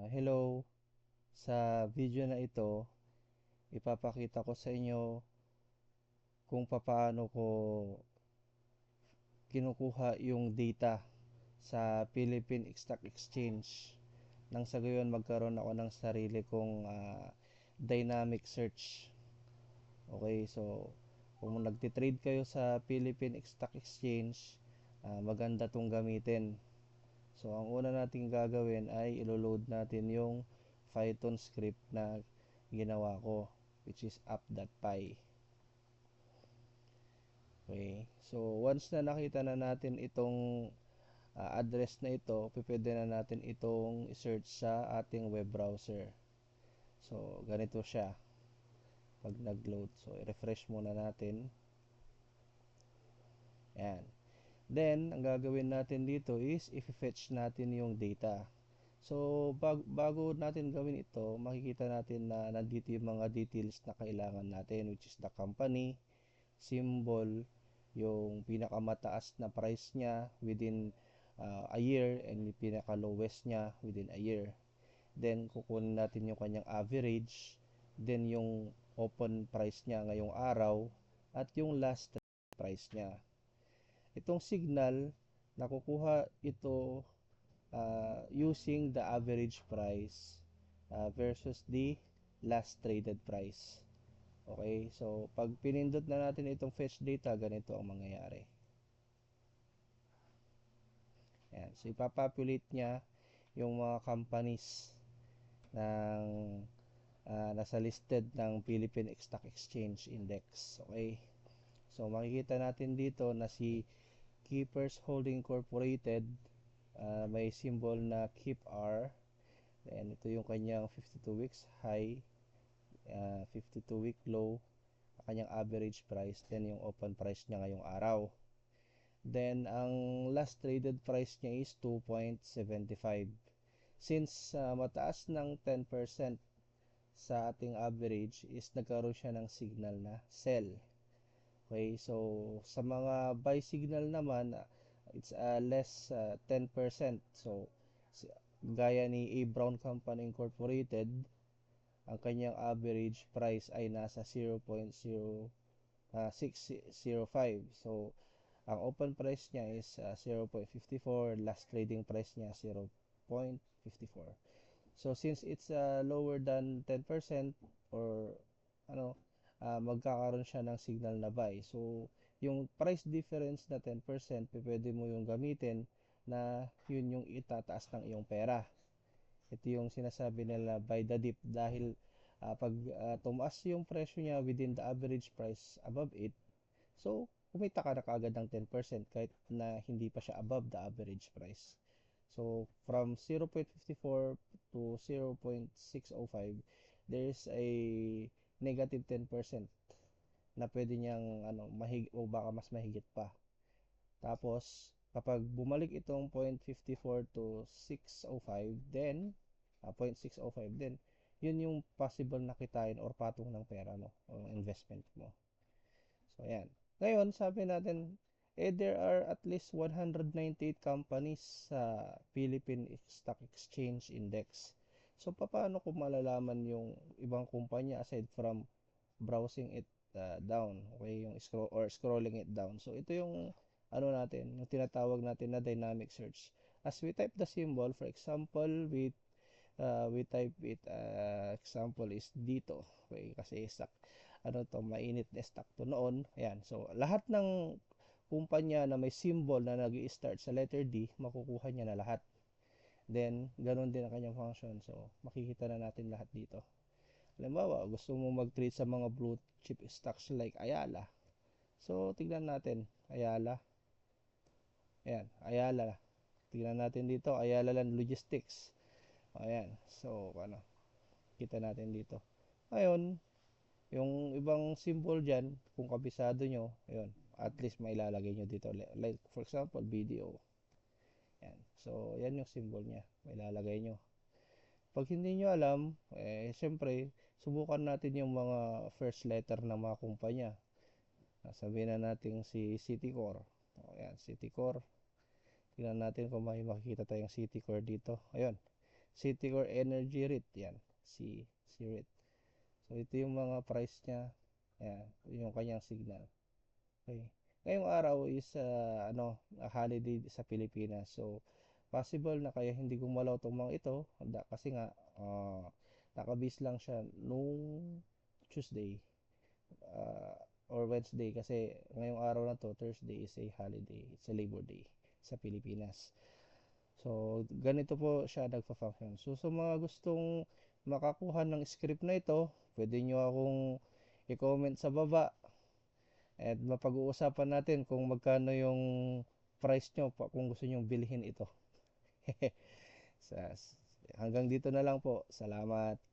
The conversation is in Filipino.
Hello, sa video na ito, ipapakita ko sa inyo kung paano ko kinukuha yung data sa Philippine Stock Exchange nang sa gayon magkaroon ako ng sarili kong dynamic search. Okay, so kung nagtitrade kayo sa Philippine Stock Exchange, maganda tong gamitin. So ang una nating gagawin ay ilo-load natin yung Python script na ginawa ko, which is app.py. Okay, so once na nakita na natin itong address na ito, pwede na natin itong search sa ating web browser. So ganito siya pag nag-load. So i-refresh muna natin. Yan. Then, ang gagawin natin dito is i-fetch natin yung data. So, bago natin gawin ito, makikita natin na nandito yung mga details na kailangan natin, which is the company, symbol, yung pinakamataas na price niya within a year, and yung pinaka-lowest niya within a year. Then, kukunin natin yung kanyang average, then yung open price niya ngayong araw, at yung last price niya. Itong signal, nakukuha ito using the average price versus the last traded price. Okay, so pag pinindot na natin itong fetch data, ganito ang mangyayari. Ayan, so ipapopulate niya yung mga companies ng nasa listed ng Philippine Stock Exchange Index. Okay, so makikita natin dito na si Keepers Holding Incorporated, may symbol na Keep R. Then ito yung kanyang 52 weeks high, 52 week low, kanyang average price, then yung open price niya ngayong araw. Then ang last traded price niya is 2.75. Since mataas ng 10% sa ating average, is nagkaroon siya ng signal na sell. Okay, so sa mga buy signal naman, it's less 10%. So gaya ni A. Brown Company Incorporated, ang kanyang average price ay nasa 0.0605. So ang open price niya is 0.54, last trading price niya 0.54. So since it's lower than 10% or magkakaroon siya ng signal na buy. So yung price difference na 10%, pwede mo yung gamitin na yun yung itataas ng iyong pera. Ito yung sinasabi nila buy the dip, dahil pag tumaas yung presyo niya within the average price above it, so kumita ka na kaagad ng 10% kahit na hindi pa siya above the average price. So from 0.54 to 0.605, there's a negative 10% na pwede niyang o baka mas mahigit pa. Tapos kapag bumalik itong 0.54 to 605, then 0.605, then yun yung possible na kitain or patong ng pera mo o investment mo. So ayan. Ngayon, sabi natin, there are at least 198 companies sa Philippine Stock Exchange Index. So paano ko malalaman yung ibang kumpanya aside from browsing it down, okay, yung scrolling it down? So ito yung yung tinatawag natin na dynamic search. As we type the symbol, for example, we type it, example is dito, okay, kasi mainit na stock to noon. Ayan, so lahat ng kumpanya na may symbol na nag-i-start sa letter D, makukuha niya na lahat. Then ganun din ang kanyang function, so makikita na natin lahat dito. Halimbawa, gusto mo mag-trade sa mga blue chip stocks like Ayala, so tignan natin Ayala. Ayan, Ayala, tignan natin dito, Ayala Land Logistics. Ayan, so kita natin dito. Ngayon, yung ibang symbol dyan, kung kabisado nyo, ayun, at least may lalagay nyo dito. Like, for example, BDO. Yan. So, yan yung symbol niya. May lalagay nyo. Pag hindi nyo alam, syempre, subukan natin yung mga first letter ng mga kumpanya. Sabihin na natin si Citicorp. Ayan, Citicorp. Tingnan natin kung may makikita tayong Citicorp dito. Ayun. City Core Energy REIT, yan, si REIT. So ito yung mga price niya, yan, yung kanyang signal. Okay. Ngayong araw is holiday sa Pilipinas. So possible na kaya hindi gumalaw tong mga ito kasi nga nakabase lang siya nung Tuesday uh, or Wednesday kasi ngayong araw na to, Thursday is a holiday, it's a Labor Day sa Pilipinas. So ganito po siya nagfa-function. So sa mga gustong makakuha ng script na ito, pwede nyo akong i-comment sa baba at mapag-uusapan natin kung magkano yung price nyo kung gusto nyo bilhin ito. Sa, hanggang dito na lang po. Salamat.